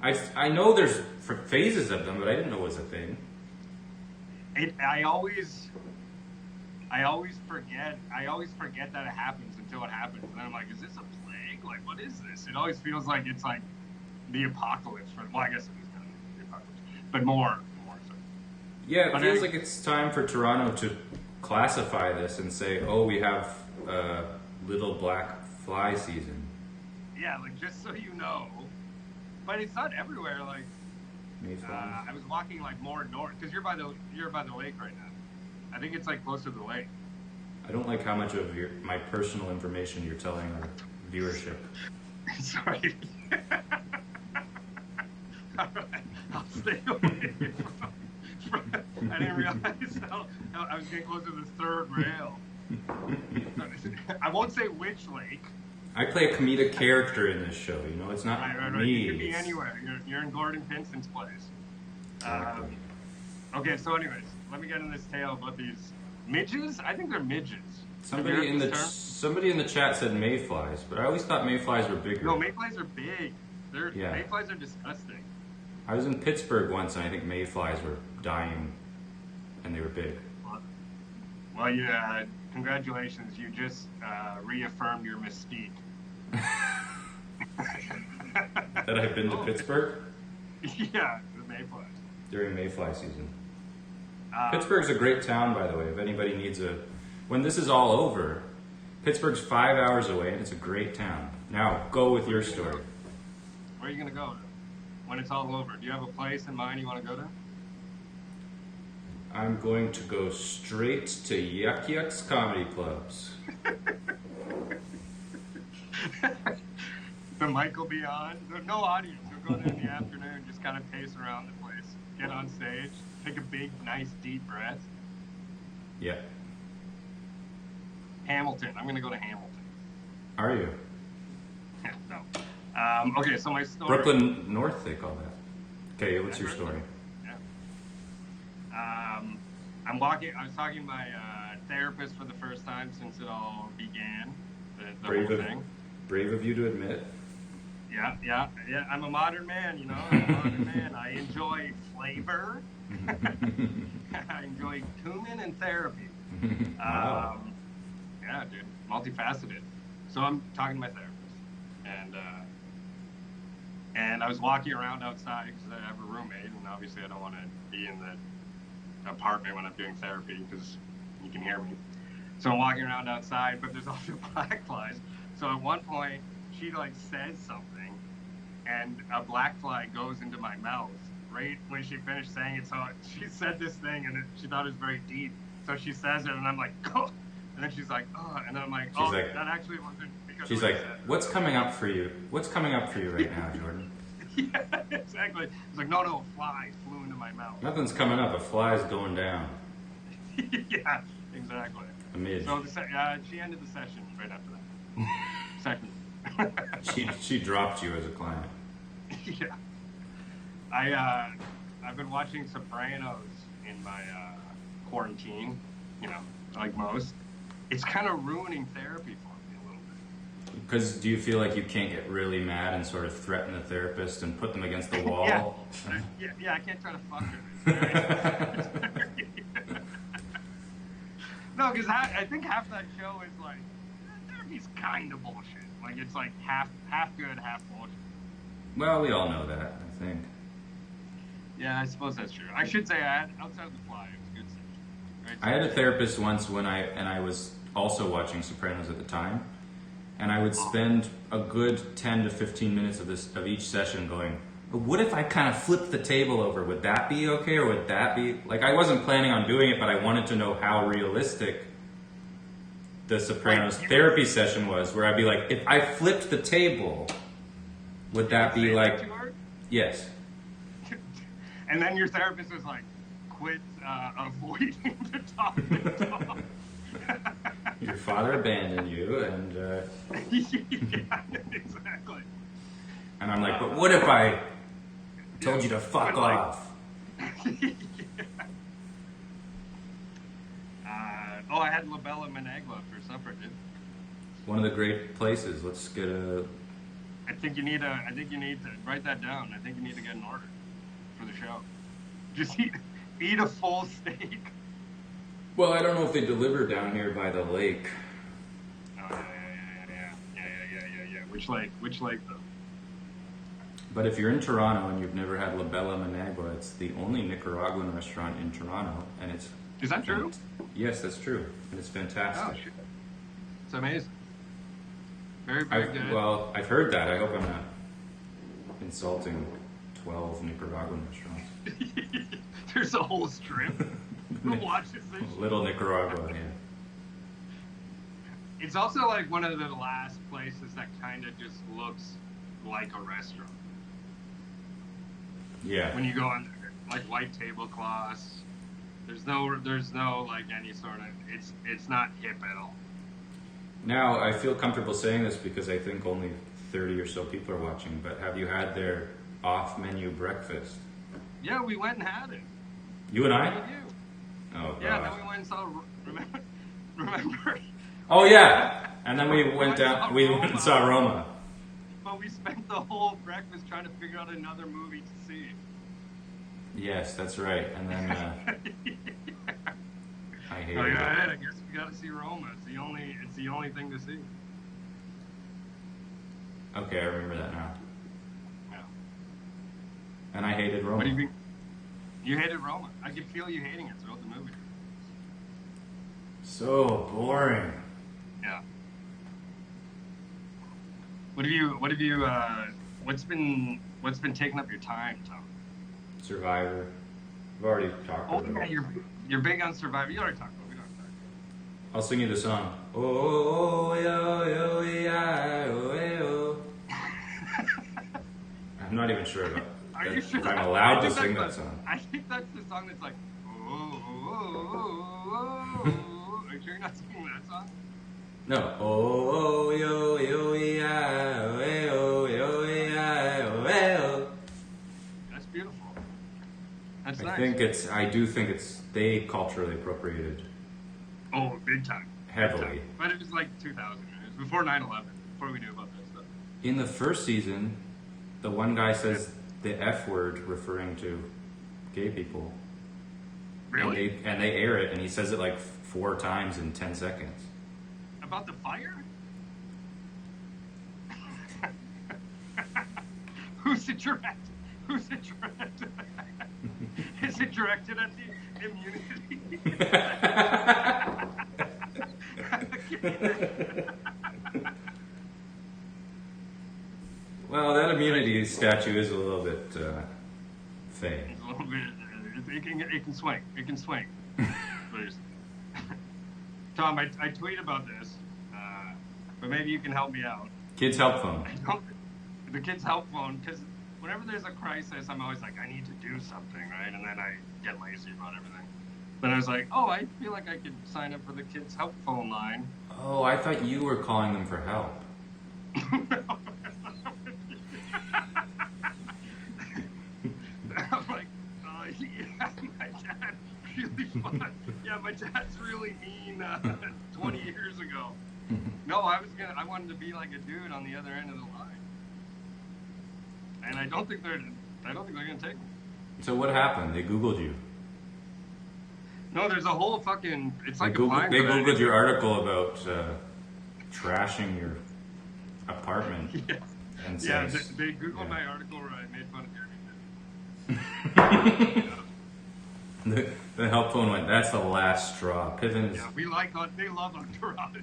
I know there's phases of them, but I didn't know it was a thing. I always forget. I always forget that it happens until it happens, and then I'm like, "Is this a plague? Like, what is this?" It always feels like it's like the apocalypse. Well, I guess it is kind of the apocalypse, but more so. Yeah, it But feels I- like it's time for Toronto to classify this and say, "Oh, we have little black fly season." Yeah, like just so you know, but it's not everywhere. Like Mayflies. I was walking like more north because you're by the lake right now. I think it's like close to the lake. I don't like how much of my personal information you're telling our viewership. Sorry. I'll stay away from I didn't realize how I was getting close to the third rail. I won't say which lake. I play a comedic character in this show. You know, it's not Right. me. You could be it's- anywhere. You're in Gordon Pinson's place. Exactly. Okay, so anyways, let me get in this tale about these midges. I think they're midges. Have you Somebody heard in this the term? somebody in the chat said mayflies, but I always thought mayflies were bigger. No, mayflies are big. Yeah. Mayflies are disgusting. I was in Pittsburgh once, and I think mayflies were dying, and they were big. Well, congratulations. You just reaffirmed your mystique. That I've been to Pittsburgh. Yeah, the mayfly. during mayfly season. Um, Pittsburgh's a great town, by the way. If anybody needs when this is all over, Pittsburgh's 5 hours away, and it's a great town. Now, go with your story. Where are you gonna go to when it's all over? Do you have a place in mind you want to go to? I'm going to go straight to Yuck Yuck's comedy clubs. The mic will be on. There's no audience. You'll go there in the afternoon, just kind of pace around the place, get on stage, take a big, nice, deep breath. Yeah. Hamilton. I'm gonna go to Hamilton. Are you? No. Okay, so my story. Brooklyn North, they call that. Okay, what's your story? Yeah. I'm walking. I was talking to my therapist for the first time since it all began. The Brave whole of, thing. brave of you to admit. Yeah. I'm a modern man, you know. I'm a modern man. I enjoy flavor. I enjoy cumin and therapy. Wow. Yeah, dude, multifaceted. So I'm talking to my therapist, and I was walking around outside because I have a roommate, and obviously I don't want to be in the apartment when I'm doing therapy because you can hear me. So I'm walking around outside, but there's also black flies. So at one point, she like says something, and a black fly goes into my mouth right when she finished saying it. So she said this thing, and she thought it was very deep. So she says it, and I'm like, oh. And then she's like, oh, and then I'm like, oh, like, that actually wasn't because She's of what like, I said. what's coming up for you? What's coming up for you right now, Jordan? Yeah, exactly. It's like, no, a fly flew into my mouth. Nothing's coming up. A fly's going down. Yeah, exactly. A midge. So she ended the session right after that. Second. She dropped you as a client. Yeah. I've been watching Sopranos in my quarantine, you know, like most. It's kind of ruining therapy for me a little bit. Because do you feel like you can't get really mad and sort of threaten the therapist and put them against the wall? Yeah, I can't try to fuck her. No, because I think half that show is like, therapy's kind of bullshit. Like, it's like half good, half bullshit. Well, we all know that, I think. Yeah, I suppose that's true. I should say, outside of the fly, it was a good session. Right? I had a therapist once when I was also watching Sopranos at the time, and I would spend a good 10 to 15 minutes of each session going, what if I kind of flipped the table over? Would that be okay, or would that be... Like, I wasn't planning on doing it, but I wanted to know how realistic the Sopranos therapy session was, where I'd be like, if I flipped the table, would that be like... Yes. And then your therapist was like, quit avoiding the topic. Your father abandoned you, and... Yeah, exactly. And I'm like, but what if I told you to fuck off? I had La Bella Managua for supper, dude. One of the great places. Let's get a... I think you need to write that down. I think you need to get an order for the show. Just eat a full steak. Well, I don't know if they deliver down here by the lake. Oh, yeah. Which lake though? But if you're in Toronto and you've never had La Bella Managua, it's the only Nicaraguan restaurant in Toronto, and it's... Is that true? Yes, that's true, and it's fantastic. Oh, shit. It's amazing. Very, very good. Well, I've heard that. I hope I'm not insulting 12 Nicaraguan restaurants. There's a whole strip. Who watches this? Little Nicaragua, yeah. It's also like one of the last places that kind of just looks like a restaurant. Yeah. When you go on there, like white tablecloths, there's no like any sort of it's not hip at all. Now, I feel comfortable saying this because I think only 30 or so people are watching, but have you had their off-menu breakfast? Yeah, we went and had it. You and I? Me and you. Oh, God. Yeah, then we went and saw. Remember? Oh, yeah. And then we went and saw Roma. But we spent the whole breakfast trying to figure out another movie to see. Yes, that's right. And then I hated it. I guess we got to see Roma. It's the only thing to see. Okay, I remember that now. Yeah. And I hated Roma. What do you think? You hated Roma. I could feel you hating it throughout the movie. So boring. Yeah. What's been taking up your time, Tom? Survivor. I've already talked Oh, about yeah, it. you're big on Survivor. You already talked about it. We don't have to talk. I'll sing you the song. Oh, yo, yo, yeah, oh, oh. I'm not even sure about Are you sure? if I'm allowed I to think sing that that's song. I think that's the song that's like, oh, oh, oh, oh. Are you sure you're not singing that song? No. Oh, yo, yo, yeah, oh, yo, yeah, oh, oh. That's beautiful. That's I nice. do think they culturally appropriated Oh, big time. heavily. But it was like 2000. It was before 9/11, before we knew about that stuff. In the first season, the one guy says the F word referring to gay people. Really? And they air it, and he says it like 4 times in 10 seconds. About the fire? Who's it directed? Who's it directed? Is it directed at the immunity? Well, that immunity statue is a little bit fake. It's a little bit. It can swing. It can swing. Please. Tom, I tweet about this, but maybe you can help me out. Kids Help Phone. The kids' help phone, because whenever there's a crisis, I'm always like, I need to do something, right? And then I get lazy about everything. But I was like, oh, I feel like I could sign up for the kids' help phone line. Oh, I thought you were calling them for help. I'm like, yeah, my dad really fun. Yeah, my dad's really mean 20 years ago. No, I wanted to be like a dude on the other end of the line. And I don't think they're gonna take me. So what happened? They Googled you. No, there's a whole fucking, it's They like a blind thread. Googled your article about trashing your apartment. Yeah, And yeah, says, they Googled yeah. my article where I made fun of Jeremy. The help phone went, that's the last straw. Piven is... Yeah, they love Entourage.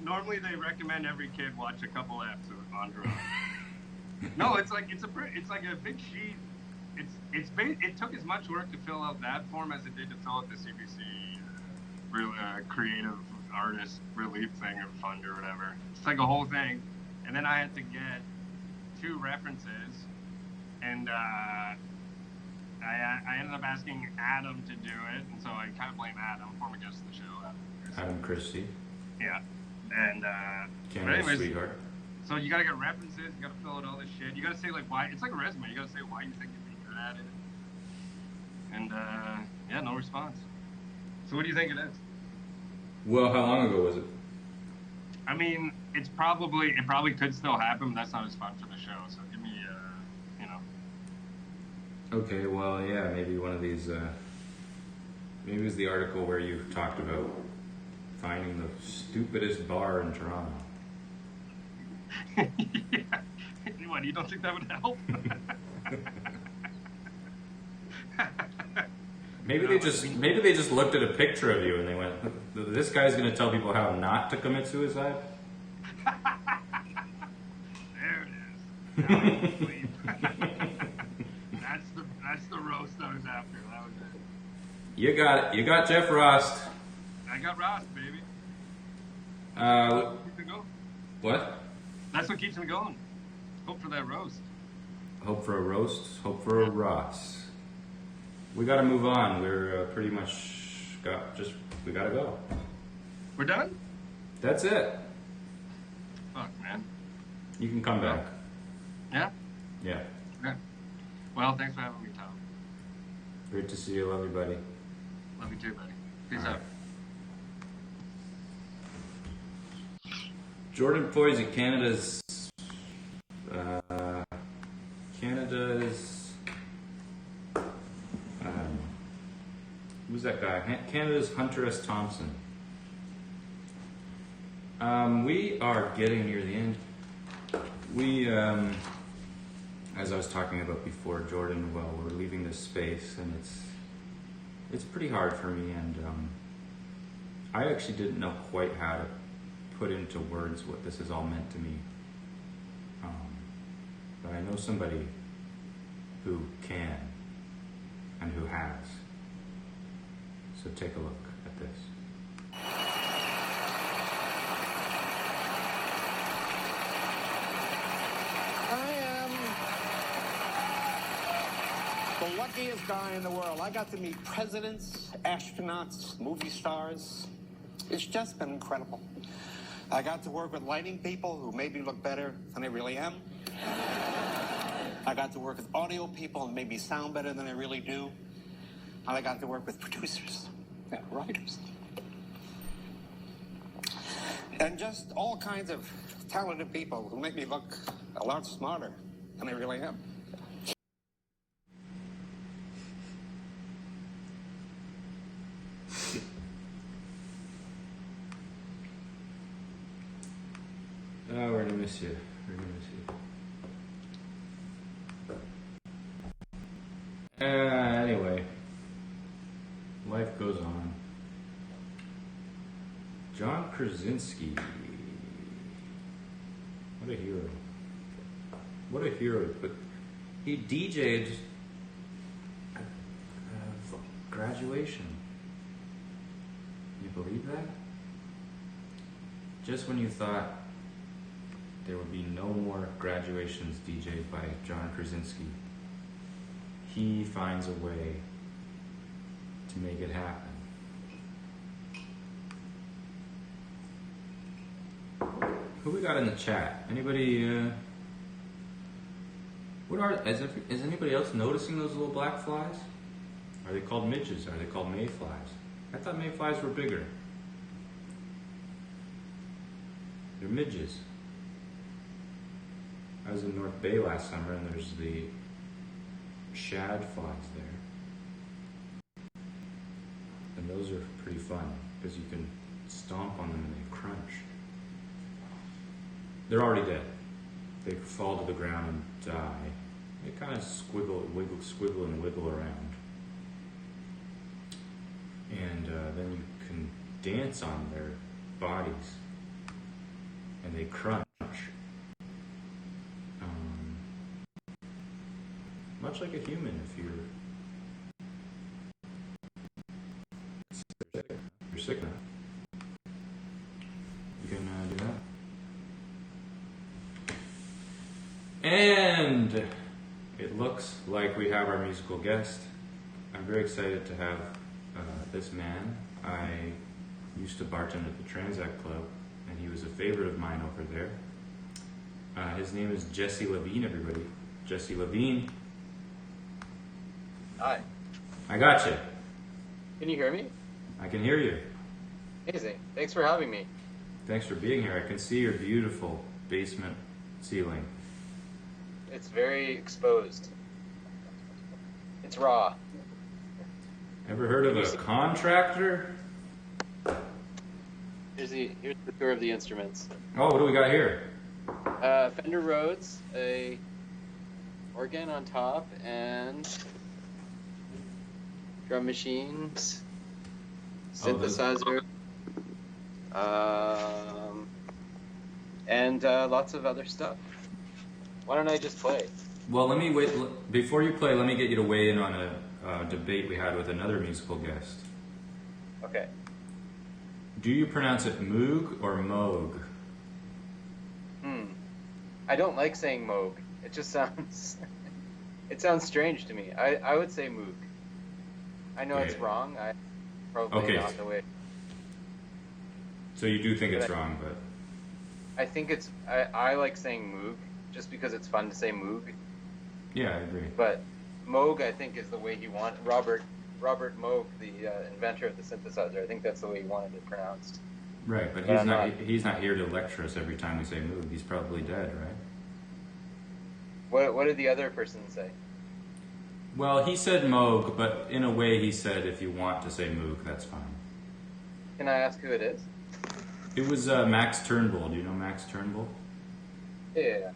Normally they recommend every kid watch a couple eps of Entourage. No, it's like a big sheet. It took as much work to fill out that form as it did to fill out the CBC creative artist relief thing or fund or whatever. It's like a whole thing, and then I had to get 2 references, and I ended up asking Adam to do it, and so I kind of blame Adam, former guest of the show. Adam Christie. Yeah, and Canada's sweetheart. so you gotta get references, you gotta fill out all this shit. You gotta say like why. It's like a resume. You gotta say why you think you'd be good at it. And yeah, no response. So what do you think it is? Well, how long ago was it? I mean, it probably could still happen, but that's not as fun for the show. So give me, Okay, well, yeah, maybe one of these, maybe it was the article where you talked about finding the stupidest bar in Toronto. Yeah. What, you don't think that would help? Maybe they just looked at a picture of you and they went, this guy's going to tell people how not to commit suicide? There it is. Now I can sleep. That's the roast I was after. That was it. You got it. You got Jeff Rost. I got Ross, baby. Keeps me going. What? That's what keeps me going. Hope for that roast. Hope for a roast, hope for a Ross. We got to move on. We're pretty much we got to go. We're done? That's it. Fuck, man. You can come back. Yeah? Yeah. Okay. Well, thanks for having me, Tom. Great to see you. Love you, buddy. Love you too, buddy. Peace All out. right. Jordan Poise, Canada's who's that guy? Canada's Hunter S. Thompson. We are getting near the end. I as I was talking about before, Jordan, well, we're leaving this space, and it's pretty hard for me, and I actually didn't know quite how to put into words what this has all meant to me. But I know somebody who can and who has. So take a look at this. I am the luckiest guy in the world. I got to meet presidents, astronauts, movie stars. It's just been incredible. I got to work with lighting people who made me look better than I really am. I got to work with audio people and made me sound better than I really do. And I got to work with producers, writers. And just all kinds of talented people who make me look a lot smarter than I really am. Oh, we're gonna miss you. We're gonna miss you. Anyway, life goes on. John Krasinski. What a hero. What a hero. But he DJ'd graduation. You believe that? Just when you thought there would be no more graduations DJ'd by John Krasinski, he finds a way to make it happen. Who we got in the chat? Anybody? Is anybody else noticing those little black flies? Are they called midges? Are they called mayflies? I thought mayflies were bigger. They're midges. I was in North Bay last summer, and there's the shad flies there. And those are pretty fun, because you can stomp on them and they crunch. They're already dead. They fall to the ground and die. They kind of squiggle and wiggle around. And then you can dance on their bodies, and they crunch. Much like a human, if you're sick enough, you can do that. And it looks like we have our musical guest. I'm very excited to have this man. I used to bartend at the Transact Club, and he was a favorite of mine over there. His name is Jesse Levine, everybody. Jesse Levine. Hi. I got you. Can you hear me? I can hear you. Amazing. Thanks for having me. Thanks for being here. I can see your beautiful basement ceiling. It's very exposed. It's raw. Ever heard of a contractor? Here's the tour of the instruments. Oh, what do we got here? Fender Rhodes, a organ on top, and drum machines, synthesizer, and lots of other stuff. Why don't I just play? Well, let me wait. Before you play, let me get you to weigh in on a debate we had with another musical guest. Okay. Do you pronounce it Moog or Moog? I don't like saying Moog. It just sounds... it sounds strange to me. I would say Moog. I know it's wrong. I probably not the way... So you do think it's wrong, but... I think it's... I like saying Moog, just because it's fun to say Moog. Yeah, I agree. But Moog, I think, is the way he wanted... Robert Moog, the inventor of the synthesizer, I think that's the way he wanted it pronounced. Right, but he's not here to lecture us every time we say Moog. He's probably dead, right? What did the other person say? Well, he said Moog, but in a way he said if you want to say Moog, that's fine. Can I ask who it is? It was Max Turnbull. Do you know Max Turnbull? Yeah.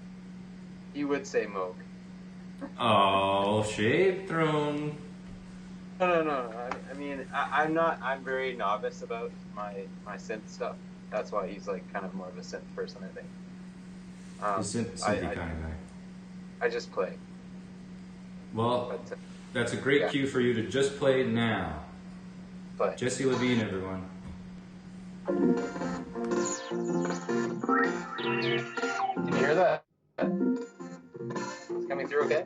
He would say Moog. Oh, shade thrown. No. I mean, I'm very novice about my synth stuff. That's why he's like kind of more of a synth person, I think. Synthy kind of guy. I just play. Well, But, that's a great yeah. cue for you to just play now. play. Jesse Levine, everyone. Can you hear that? It's coming through okay?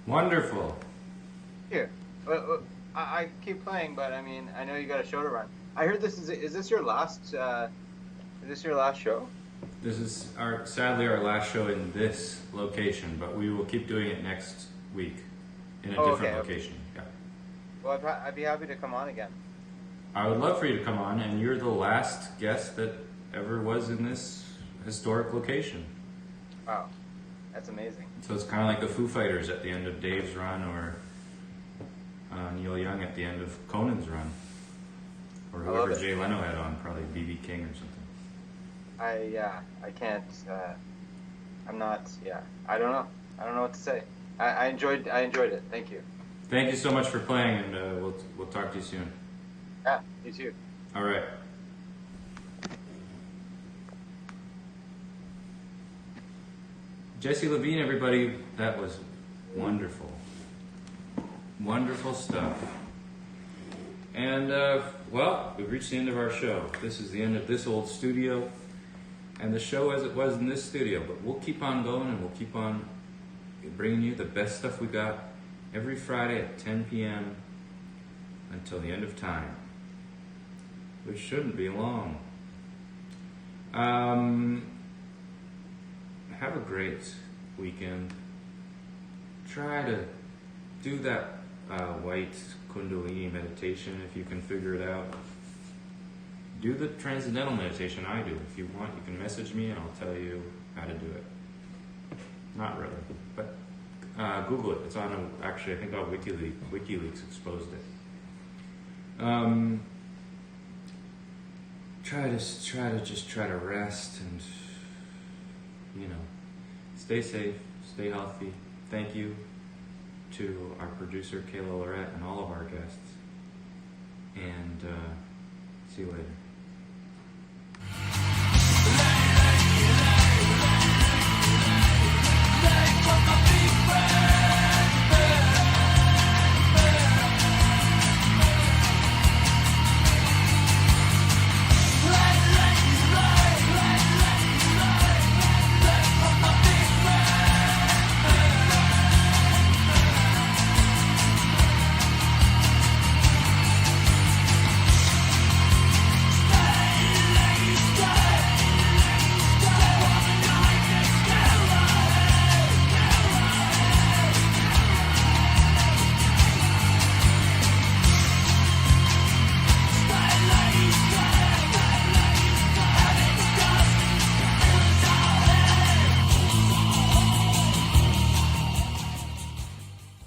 Wonderful. Here, I keep playing, but I mean, I know you got a show to run. I heard this is this your last show? This is sadly our last show in this location, but we will keep doing it next week in a different location. Yeah. Well, I'd be happy to come on again. I would love for you to come on, and you're the last guest that ever was in this historic location. Wow, that's amazing. So it's kind of like the Foo Fighters at the end of Dave's run, or Neil Young at the end of Conan's run, or I love whoever it. Jay Leno had on, probably B.B. King or something. I can't. I'm not. Yeah, I don't know. I don't know what to say. I enjoyed it. Thank you. Thank you so much for playing, and we'll talk to you soon. Yeah, you too. All right. Jesse Levine, everybody, that was wonderful. Wonderful stuff. And, well, we've reached the end of our show. This is the end of this old studio, and the show as it was in this studio. But we'll keep on going, and we'll keep on bringing you the best stuff we got every Friday at 10 p.m. until the end of time, which shouldn't be long. Have a great weekend. Try to do that white Kundalini meditation if you can figure it out. Do the transcendental meditation I do. If you want, you can message me and I'll tell you how to do it. Not really, but Google it. It's on actually, I think on WikiLeaks exposed it. Try to rest and, you know, stay safe, stay healthy. Thank you to our producer Kayla Lorette and all of our guests. And see you later.